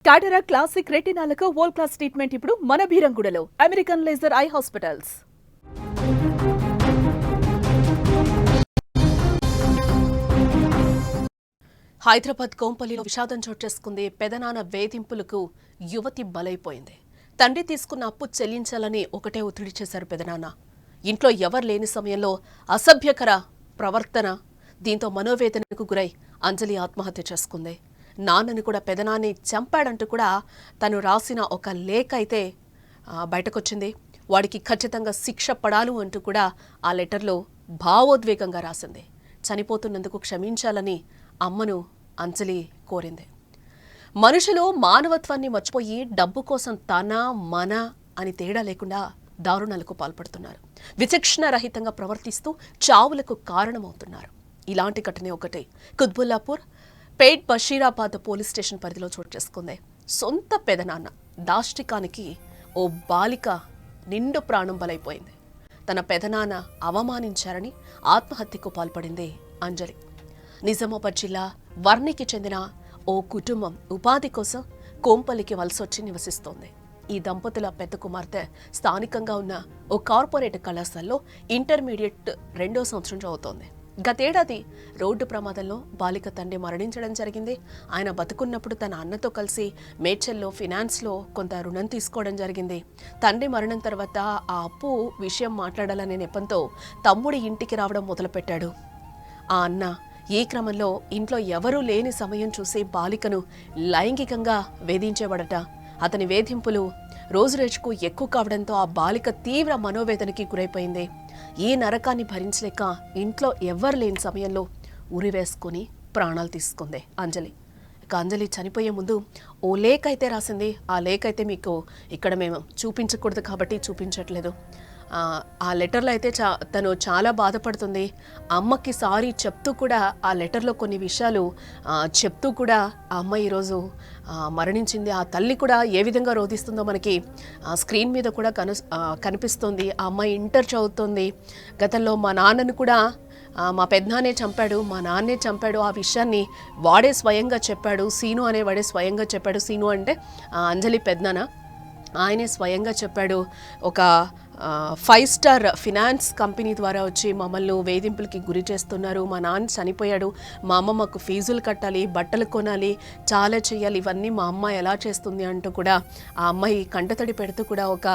కాటరా classic రెటినాలకు world class treatment ఇప్పుడు మన భీరంగూడలో American laser eye hospitals. Hyderabad కోంపల్లిలో విషాదం చోటు చేసుకుంది. పెదనాన్న వేధింపులకు యువతి బలైపోయింది. తండ్రి తీసుకున్న అప్పు చెల్లించాలని ఒకటే ఒత్తిడి చేశారు పెదనాన్న. ఇంట్లో ఎవరు లేని సమయంలో అసభ్యకర ప్రవర్తన, దీంతో మనోవేదనకు గురై అంజలి ఆత్మహత్య చేసుకుంది. నాన్నని కూడా పెదనాన్ని చంపాడంటూ కూడా తను రాసిన ఒక లేఖ అయితే బయటకొచ్చింది. వాడికి ఖచ్చితంగా శిక్ష పడాలు అంటూ కూడా ఆ లెటర్లో భావోద్వేగంగా రాసింది. చనిపోతున్నందుకు క్షమించాలని అమ్మను అంజలి కోరింది. మనుషులు మానవత్వాన్ని మర్చిపోయి డబ్బు కోసం తన మన అని తేడా లేకుండా దారుణాలకు పాల్పడుతున్నారు. విచక్షణ రహితంగా ప్రవర్తిస్తూ చావులకు కారణమవుతున్నారు. ఇలాంటి ఘటనే ఒకటే కుత్బుల్లాపూర్ పేట్ బషీరాబాద్ పోలీస్ స్టేషన్ పరిధిలో చోటు చేసుకుంది. సొంత పెదనాన్న దాష్టికానికి ఓ బాలిక నిండు ప్రాణం బలైపోయింది. తన పెదనాన్న అవమానించారని ఆత్మహత్యకు పాల్పడింది అంజలి. నిజామాబాద్ జిల్లా వర్ణికి చెందిన ఓ కుటుంబం ఉపాధి కోసం కోంపల్లికి వలసొచ్చి నివసిస్తోంది. ఈ దంపతుల పెద్ద కుమార్తె స్థానికంగా ఉన్న ఓ కార్పొరేట్ కళాశాలలో ఇంటర్మీడియట్ 2వ సంవత్సరం చదువుతోంది. గతేడాది రోడ్డు ప్రమాదంలో బాలిక తండ్రి మరణించడం జరిగింది. ఆయన బతుకున్నప్పుడు తన అన్నతో కలిసి మేడ్చల్లో ఫినాన్స్లో కొంత రుణం తీసుకోవడం జరిగింది. తండ్రి మరణం తర్వాత ఆ అప్పు విషయం మాట్లాడాలనే నెపంతో తమ్ముడి ఇంటికి రావడం మొదలుపెట్టాడు ఆ అన్న. ఈ క్రమంలో ఇంట్లో ఎవరూ లేని సమయం చూసి బాలికను లైంగికంగా వేధించేవాడట. అతని వేధింపులు రోజురోజుకు ఎక్కువ కావడంతో ఆ బాలిక తీవ్ర మనోవేదనకి గురైపోయింది. ఈ నరకాన్ని భరించలేక ఇంట్లో ఎవ్వరు లేని సమయంలో ఉరివేసుకుని ప్రాణాలు తీసుకుంది అంజలి. ఇక అంజలి చనిపోయే ముందు ఓ లేఖ అయితే రాసింది. ఆ లేఖ అయితే మీకు ఇక్కడ మేము చూపించకూడదు కాబట్టి చూపించట్లేదు. ఆ లెటర్లో అయితే తను చాలా బాధపడుతుంది. అమ్మకి సారీ చెప్తూ కూడా ఆ లెటర్లో కొన్ని విషయాలు చెప్తూ కూడా ఆ అమ్మ ఈరోజు మరణించింది. ఆ తల్లి కూడా ఏ విధంగా రోధిస్తుందో మనకి స్క్రీన్ మీద కూడా కనిపిస్తుంది. ఆ అమ్మాయి ఇంటర్ చదువుతుంది. గతంలో మా నాన్నను కూడా మా పెద్దనాన్నే చంపాడు, మా నాన్నే చంపాడు, ఆ విషయాన్ని వాడే స్వయంగా చెప్పాడు. సీను అనేవాడే స్వయంగా చెప్పాడు. సీను అంటే అంజలి పెద్దనాన్న, ఆయనే స్వయంగా చెప్పాడు. ఒక 5 స్టార్ ఫినాన్స్ కంపెనీ ద్వారా వచ్చి మమ్మల్ని వేధింపులకి గురి చేస్తున్నారు. మా నాన్న చనిపోయాడు, మా అమ్మ మాకు ఫీజులు కట్టాలి, బట్టలు కొనాలి, చాలా చేయాలి, ఇవన్నీ మా అమ్మ ఎలా చేస్తుంది అంటూ కూడా ఆ అమ్మాయి కంటతడి పెడుతూ కూడా ఒక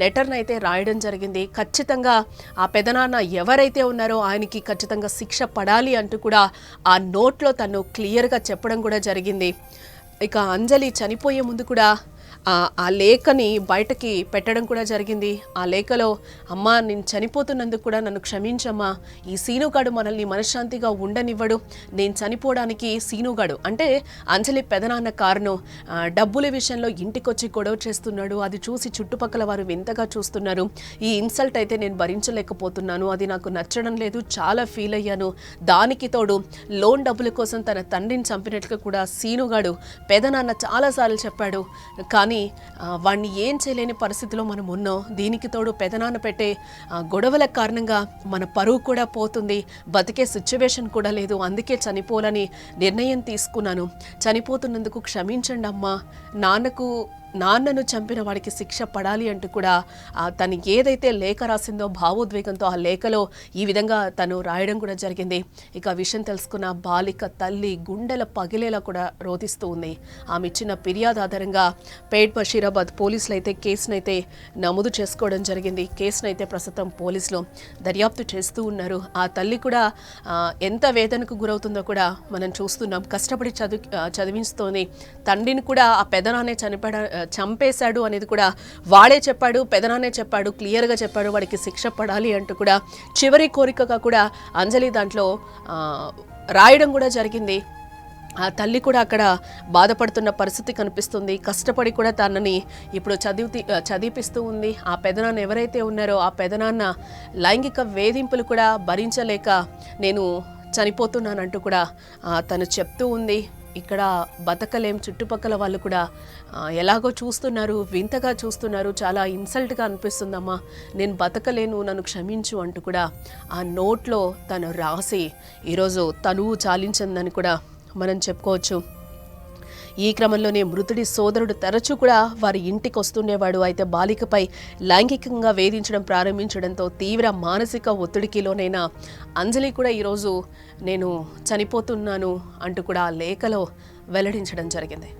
లెటర్ని అయితే రాయడం జరిగింది. ఖచ్చితంగా ఆ పెదనాన్న ఎవరైతే ఉన్నారో ఆయనకి ఖచ్చితంగా శిక్ష పడాలి అంటూ కూడా ఆ నోట్లో తను క్లియర్గా చెప్పడం కూడా జరిగింది. ఇక అంజలి చనిపోయే ముందు కూడా ఆ లేఖని బయటకి పెట్టడం కూడా జరిగింది. ఆ లేఖలో, అమ్మ నేను చనిపోతున్నందుకు కూడా నన్ను క్షమించమ్మా, ఈ సీనుగాడు మనల్ని మనశ్శాంతిగా ఉండనివ్వడు, నేను చనిపోవడానికి సీనుగాడు అంటే అంజలి పెదనాన్న కారణం, డబ్బుల విషయంలో ఇంటికొచ్చి గొడవ చేస్తున్నాడు, అది చూసి చుట్టుపక్కల వారు వింతగా చూస్తున్నారు, ఈ ఇన్సల్ట్ అయితే నేను భరించలేకపోతున్నాను, అది నాకు నచ్చడం లేదు, చాలా ఫీల్ అయ్యాను, దానికి తోడు లోన్ డబ్బుల కోసం తన తండ్రిని చంపినట్లుగా కూడా సీనుగాడు పెదనాన్న చాలాసార్లు చెప్పాడు. కానీ వాడిని ఏం చేయలేని పరిస్థితిలో మనం ఉన్నాం. దీనికి తోడు పెదనాన్న పెట్టే గొడవల కారణంగా మన పరువు కూడా పోతుంది, బతికే సిచ్యువేషన్ కూడా లేదు, అందుకే చనిపోవాలని నిర్ణయం తీసుకున్నాను, చనిపోతున్నందుకు క్షమించండి అమ్మా, నాన్నను చంపిన వాడికి శిక్ష పడాలి అంటూ కూడా తను ఏదైతే లేఖ రాసిందో భావోద్వేగంతో ఆ లేఖలో ఈ విధంగా తను రాయడం కూడా జరిగింది. ఇక విషయం తెలుసుకున్న బాలిక తల్లి గుండెల పగిలేలా కూడా రోధిస్తూ ఉంది. ఆమె ఇచ్చిన ఫిర్యాదు ఆధారంగా పేట్ బషీరాబాద్ పోలీసులు అయితే కేసునైతే నమోదు చేసుకోవడం జరిగింది. కేసునైతే ప్రస్తుతం పోలీసులు దర్యాప్తు చేస్తూ ఉన్నారు. ఆ తల్లి కూడా ఎంత వేదనకు గురవుతుందో కూడా మనం చూస్తున్నాం. కష్టపడి చదివిస్తోంది. తండ్రిని కూడా ఆ పెదనాన్నే చంపేశాడు అనేది కూడా వాడే చెప్పాడు, పెదనాన్నే చెప్పాడు, క్లియర్గా చెప్పాడు, వాడికి శిక్ష పడాలి అంటూ కూడా చివరి కోరికగా కూడా అంజలి దాంట్లో రాయడం కూడా జరిగింది. ఆ తల్లి కూడా అక్కడ బాధపడుతున్న పరిస్థితి కనిపిస్తుంది. కష్టపడి కూడా తనని ఇప్పుడు చదివిపిస్తూ ఉంది. ఆ పెదనాన్న ఎవరైతే ఉన్నారో ఆ పెదనాన్న లైంగిక వేధింపులు కూడా భరించలేక నేను చనిపోతున్నానంటూ కూడా తను చెప్తూ ఉంది. ఇక్కడ బతకలేం, చుట్టుపక్కల వాళ్ళు కూడా ఎలాగో చూస్తున్నారు, వింతగా చూస్తున్నారు, చాలా ఇన్సల్ట్గా అనిపిస్తుందమ్మా, నేను బతకలేను, నన్ను క్షమించు అంటూ కూడా ఆ నోట్లో తను రాసి ఈరోజు తనువు చాలించిందని కూడా మనం చెప్పుకోవచ్చు. ఈ క్రమంలోనే మృతుడి సోదరుడు తరచూ కూడా వారి ఇంటికి వస్తుండేవాడు. అయితే బాలికపై లైంగికంగా వేధించడం ప్రారంభించడంతో తీవ్ర మానసిక ఒత్తిడికి లోనైన అంజలి కూడా ఈరోజు నేను చనిపోతున్నాను అంటూ కూడా ఆ లేఖలో వెల్లడించడం జరిగింది.